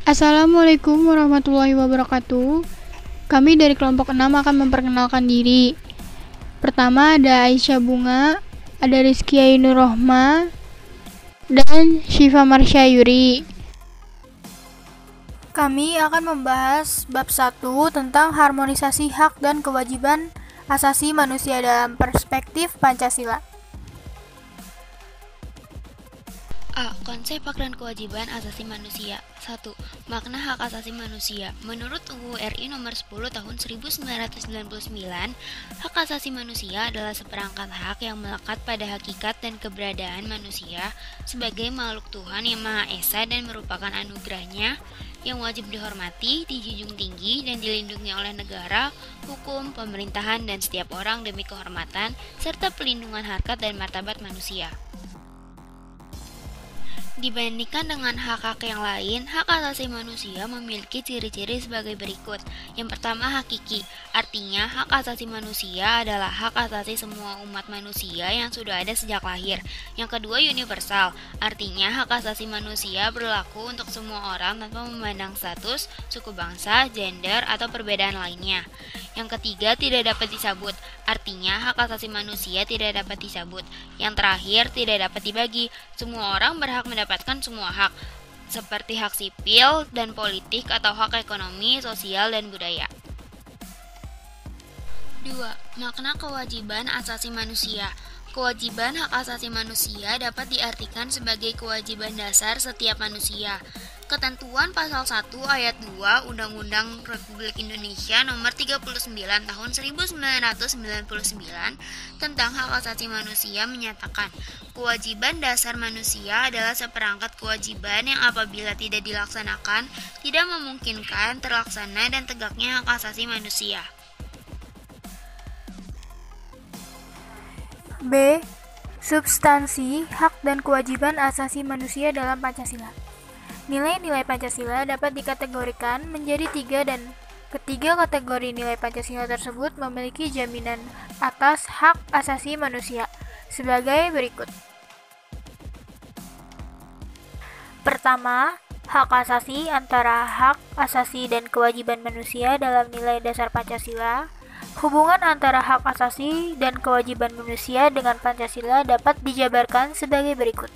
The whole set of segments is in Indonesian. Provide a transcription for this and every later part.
Assalamualaikum warahmatullahi wabarakatuh. Kami dari kelompok 6 akan memperkenalkan diri. Pertama ada Aisyah Bunga, ada Rizky Ainur Rohma, dan Syifa Marsha Yuri. Kami akan membahas bab 1 tentang harmonisasi hak dan kewajiban asasi manusia dalam perspektif Pancasila. A. Konsep hak dan kewajiban asasi manusia. 1. Makna hak asasi manusia. Menurut UU RI nomor 10 tahun 1999, hak asasi manusia adalah seperangkat hak yang melekat pada hakikat dan keberadaan manusia sebagai makhluk Tuhan yang Maha Esa dan merupakan anugerahnya yang wajib dihormati, dijunjung tinggi, dan dilindungi oleh negara, hukum, pemerintahan, dan setiap orang demi kehormatan serta pelindungan harkat dan martabat manusia. Dibandingkan dengan hak-hak yang lain, hak asasi manusia memiliki ciri-ciri sebagai berikut. Yang pertama, hakiki. Artinya, hak asasi manusia adalah hak asasi semua umat manusia yang sudah ada sejak lahir. Yang kedua, universal. Artinya, hak asasi manusia berlaku untuk semua orang tanpa memandang status, suku bangsa, gender, atau perbedaan lainnya. Yang ketiga, tidak dapat dicabut. Artinya, hak asasi manusia tidak dapat dicabut. Yang terakhir, tidak dapat dibagi. Semua orang berhak mendapatkan semua hak, seperti hak sipil dan politik atau hak ekonomi, sosial, dan budaya. 2. Makna kewajiban asasi manusia. Kewajiban hak asasi manusia dapat diartikan sebagai kewajiban dasar setiap manusia. Ketentuan pasal 1 ayat 2 Undang-Undang Republik Indonesia nomor 39 tahun 1999 tentang hak asasi manusia menyatakan, kewajiban dasar manusia adalah seperangkat kewajiban yang apabila tidak dilaksanakan, tidak memungkinkan terlaksana dan tegaknya hak asasi manusia. B. Substansi hak dan kewajiban asasi manusia dalam Pancasila. Nilai-nilai Pancasila dapat dikategorikan menjadi 3 dan ketiga kategori nilai Pancasila tersebut memiliki jaminan atas hak asasi manusia sebagai berikut. Pertama, hak asasi antara hak asasi dan kewajiban manusia dalam nilai dasar Pancasila. Hubungan antara hak asasi dan kewajiban manusia dengan Pancasila dapat dijabarkan sebagai berikut.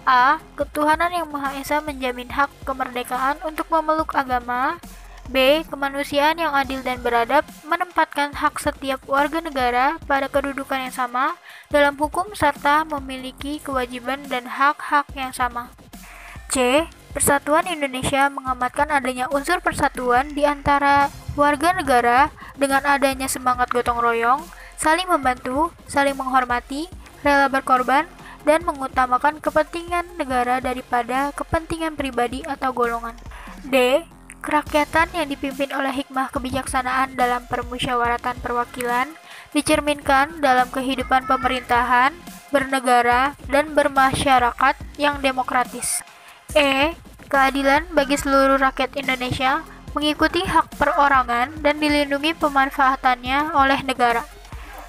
A. Ketuhanan yang Maha Esa menjamin hak kemerdekaan untuk memeluk agama. B. Kemanusiaan yang adil dan beradab menempatkan hak setiap warga negara pada kedudukan yang sama dalam hukum serta memiliki kewajiban dan hak-hak yang sama. C. Persatuan Indonesia mengamatkan adanya unsur persatuan di antara warga negara dengan adanya semangat gotong royong, saling membantu, saling menghormati, rela berkorban, dan mengutamakan kepentingan negara daripada kepentingan pribadi atau golongan. D. Kerakyatan yang dipimpin oleh hikmah kebijaksanaan dalam permusyawaratan perwakilan dicerminkan dalam kehidupan pemerintahan, bernegara, dan bermasyarakat yang demokratis. E. Keadilan bagi seluruh rakyat Indonesia mengikuti hak perorangan dan dilindungi pemanfaatannya oleh negara.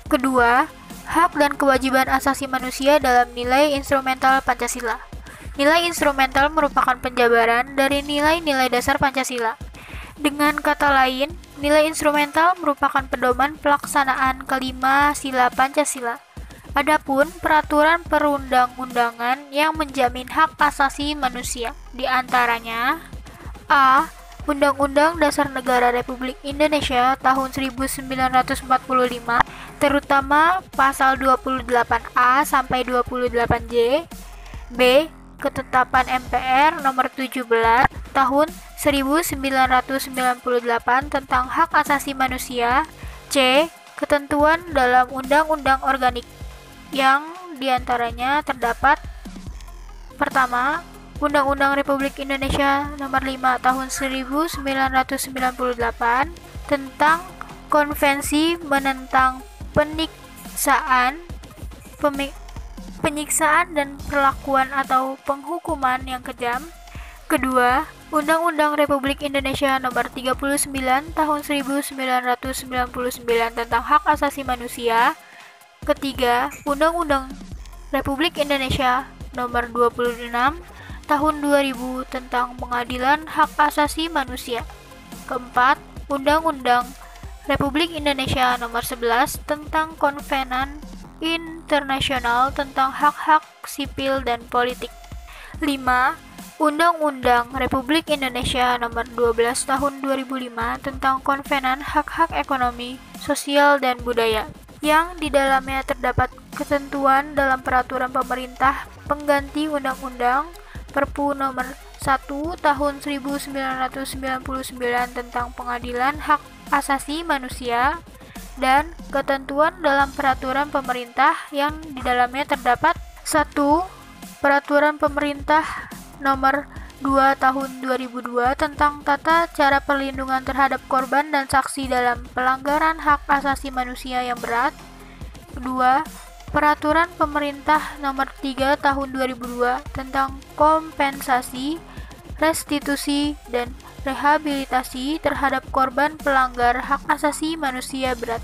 Kedua, hak dan kewajiban asasi manusia dalam nilai instrumental Pancasila. Nilai instrumental merupakan penjabaran dari nilai-nilai dasar Pancasila. Dengan kata lain, nilai instrumental merupakan pedoman pelaksanaan kelima sila Pancasila. Adapun peraturan perundang-undangan yang menjamin hak asasi manusia, di antaranya A. Undang-Undang Dasar Negara Republik Indonesia tahun 1945, terutama pasal 28A sampai 28J. B. Ketetapan MPR nomor 17 tahun 1998 tentang hak asasi manusia. C. Ketentuan dalam Undang-Undang Organik yang diantaranya terdapat: pertama, Undang-Undang Republik Indonesia Nomor 5 Tahun 1998 tentang Konvensi menentang penyiksaan dan perlakuan atau penghukuman yang kejam. Kedua, Undang-Undang Republik Indonesia Nomor 39 Tahun 1999 tentang Hak Asasi Manusia. Ketiga, Undang-Undang Republik Indonesia Nomor 26 Tahun 2000 tentang Pengadilan Hak Asasi Manusia. Keempat, Undang-Undang Republik Indonesia Nomor 11 tentang Konvenan Internasional tentang Hak-Hak Sipil dan Politik. 5. Undang-Undang Republik Indonesia Nomor 12 Tahun 2005 tentang Konvenan Hak-Hak Ekonomi, Sosial, dan Budaya, yang di dalamnya terdapat ketentuan dalam peraturan pemerintah pengganti Undang-Undang Perpu Nomor 1 Tahun 1999 tentang Pengadilan Hak Asasi Manusia, dan ketentuan dalam peraturan pemerintah yang di dalamnya terdapat 1. Peraturan Pemerintah Nomor 2 Tahun 2002 tentang tata cara perlindungan terhadap korban dan saksi dalam pelanggaran hak asasi manusia yang berat. 2. Peraturan Pemerintah Nomor 3 Tahun 2002 tentang kompensasi, restitusi, dan rehabilitasi terhadap korban pelanggar hak asasi manusia berat.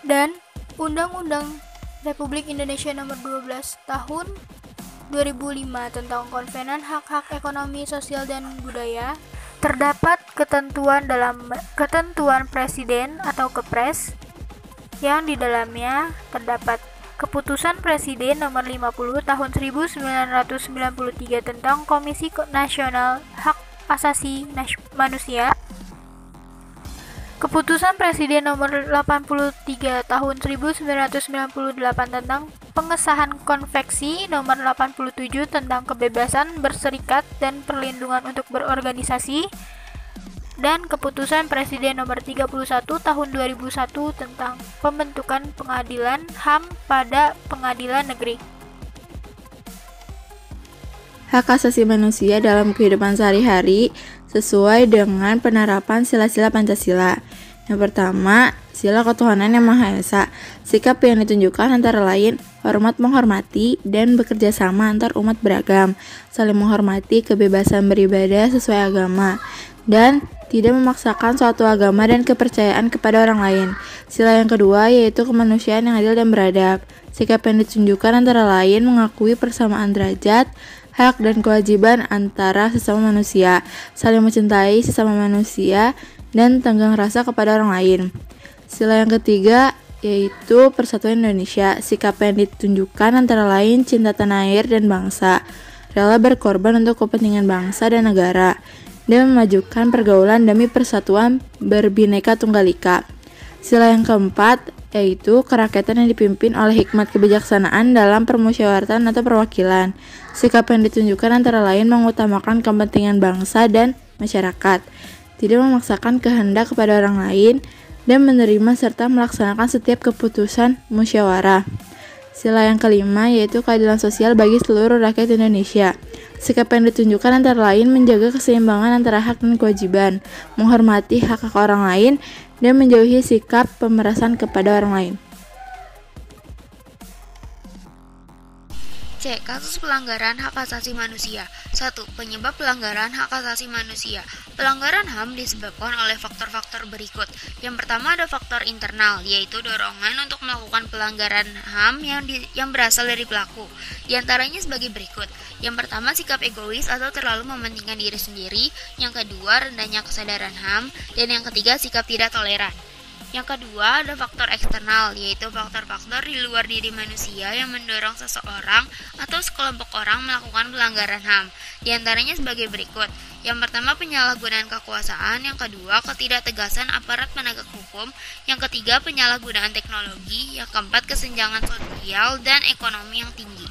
Dan Undang-Undang Republik Indonesia Nomor 12 Tahun 2005 tentang Konvenan Hak-Hak Ekonomi, Sosial, dan Budaya. Terdapat ketentuan dalam ketentuan Presiden atau Kepres yang di dalamnya terdapat Keputusan Presiden Nomor 50 Tahun 1993 tentang Komisi Nasional Hak Asasi Manusia, Keputusan Presiden Nomor 83 Tahun 1998 tentang pengesahan Konvensi Nomor 87 tentang kebebasan berserikat dan perlindungan untuk berorganisasi, dan Keputusan Presiden Nomor 31 Tahun 2001 tentang pembentukan Pengadilan HAM pada Pengadilan Negeri. Hak asasi manusia dalam kehidupan sehari-hari sesuai dengan penerapan sila-sila Pancasila. Yang pertama, sila ketuhanan yang Maha Esa. Sikap yang ditunjukkan antara lain hormat menghormati dan bekerja sama antar umat beragam, saling menghormati kebebasan beribadah sesuai agama, dan tidak memaksakan suatu agama dan kepercayaan kepada orang lain. Sila yang kedua yaitu kemanusiaan yang adil dan beradab. Sikap yang ditunjukkan antara lain mengakui persamaan derajat, hak dan kewajiban antara sesama manusia, saling mencintai sesama manusia, dan tenggang rasa kepada orang lain. Sila yang ketiga yaitu persatuan Indonesia. Sikap yang ditunjukkan antara lain cinta tanah air dan bangsa, rela berkorban untuk kepentingan bangsa dan negara, dan memajukan pergaulan demi persatuan berbineka tunggal ika. Sila yang keempat yaitu kerakyatan yang dipimpin oleh hikmat kebijaksanaan dalam permusyawaratan atau perwakilan. Sikap yang ditunjukkan antara lain mengutamakan kepentingan bangsa dan masyarakat, tidak memaksakan kehendak kepada orang lain, dan menerima serta melaksanakan setiap keputusan musyawarah. Sila yang kelima yaitu keadilan sosial bagi seluruh rakyat Indonesia. Sikap yang ditunjukkan antara lain menjaga keseimbangan antara hak dan kewajiban, menghormati hak-hak orang lain, dan menjauhi sikap pemerasan kepada orang lain. C. Kasus pelanggaran hak asasi manusia. 1. Penyebab pelanggaran hak asasi manusia. Pelanggaran HAM disebabkan oleh faktor-faktor berikut. Yang pertama ada faktor internal, yaitu dorongan untuk melakukan pelanggaran HAM yang berasal dari pelaku. Di antaranya sebagai berikut. Yang pertama, sikap egois atau terlalu mementingkan diri sendiri. Yang kedua, rendahnya kesadaran HAM. Dan yang ketiga, sikap tidak toleran. Yang kedua, ada faktor eksternal, yaitu faktor-faktor di luar diri manusia yang mendorong seseorang atau sekelompok orang melakukan pelanggaran HAM. Di antaranya sebagai berikut. Yang pertama, penyalahgunaan kekuasaan. Yang kedua, ketidaktegasan aparat penegak hukum. Yang ketiga, penyalahgunaan teknologi. Yang keempat, kesenjangan sosial dan ekonomi yang tinggi.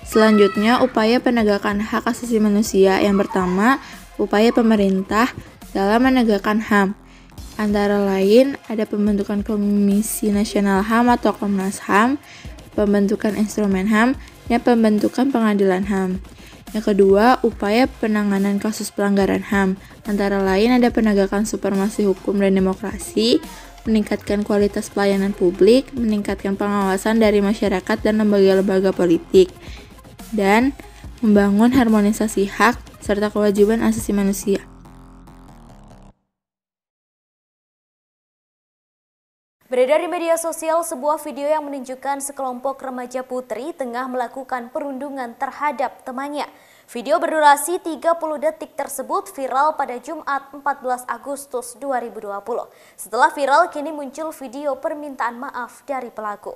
Selanjutnya, upaya penegakan hak asasi manusia. Yang pertama, upaya pemerintah dalam menegakkan HAM. Antara lain, ada pembentukan Komisi Nasional HAM atau Komnas HAM, pembentukan instrumen HAM, dan pembentukan pengadilan HAM. Yang kedua, upaya penanganan kasus pelanggaran HAM. Antara lain ada penegakan supremasi hukum dan demokrasi, meningkatkan kualitas pelayanan publik, meningkatkan pengawasan dari masyarakat dan lembaga-lembaga politik, dan membangun harmonisasi hak serta kewajiban asasi manusia. Beredar di media sosial sebuah video yang menunjukkan sekelompok remaja putri tengah melakukan perundungan terhadap temannya. Video berdurasi 30 detik tersebut viral pada Jumat 14 Agustus 2020. Setelah viral, kini muncul video permintaan maaf dari pelaku.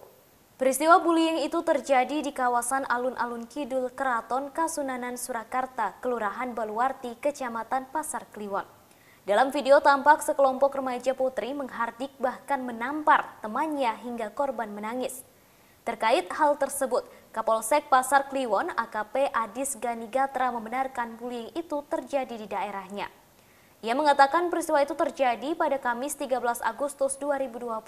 Peristiwa bullying itu terjadi di kawasan Alun-Alun Kidul, Keraton Kasunanan, Surakarta, Kelurahan Baluarti, Kecamatan Pasar Kliwon. Dalam video tampak sekelompok remaja putri menghardik bahkan menampar temannya hingga korban menangis. Terkait hal tersebut, Kapolsek Pasar Kliwon AKP Adis Ganigatra membenarkan bullying itu terjadi di daerahnya. Ia mengatakan peristiwa itu terjadi pada Kamis 13 Agustus 2020.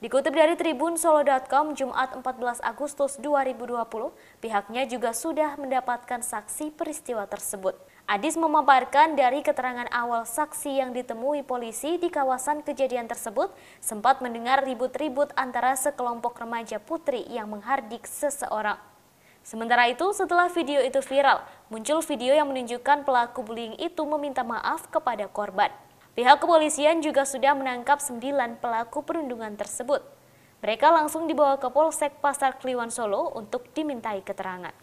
Dikutip dari tribunsolo.com Jumat 14 Agustus 2020, pihaknya juga sudah mendapatkan saksi peristiwa tersebut. Adis memaparkan dari keterangan awal saksi yang ditemui polisi di kawasan kejadian tersebut sempat mendengar ribut-ribut antara sekelompok remaja putri yang menghardik seseorang. Sementara itu, setelah video itu viral, muncul video yang menunjukkan pelaku bullying itu meminta maaf kepada korban. Pihak kepolisian juga sudah menangkap 9 pelaku perundungan tersebut. Mereka langsung dibawa ke Polsek Pasar Kliwon Solo untuk dimintai keterangan.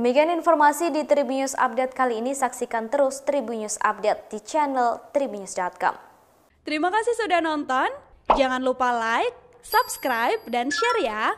Demikian informasi di Tribun News Update kali ini. Saksikan terus Tribun News Update di channel tribunnews.com. Terima kasih sudah nonton. Jangan lupa like, subscribe, dan share ya.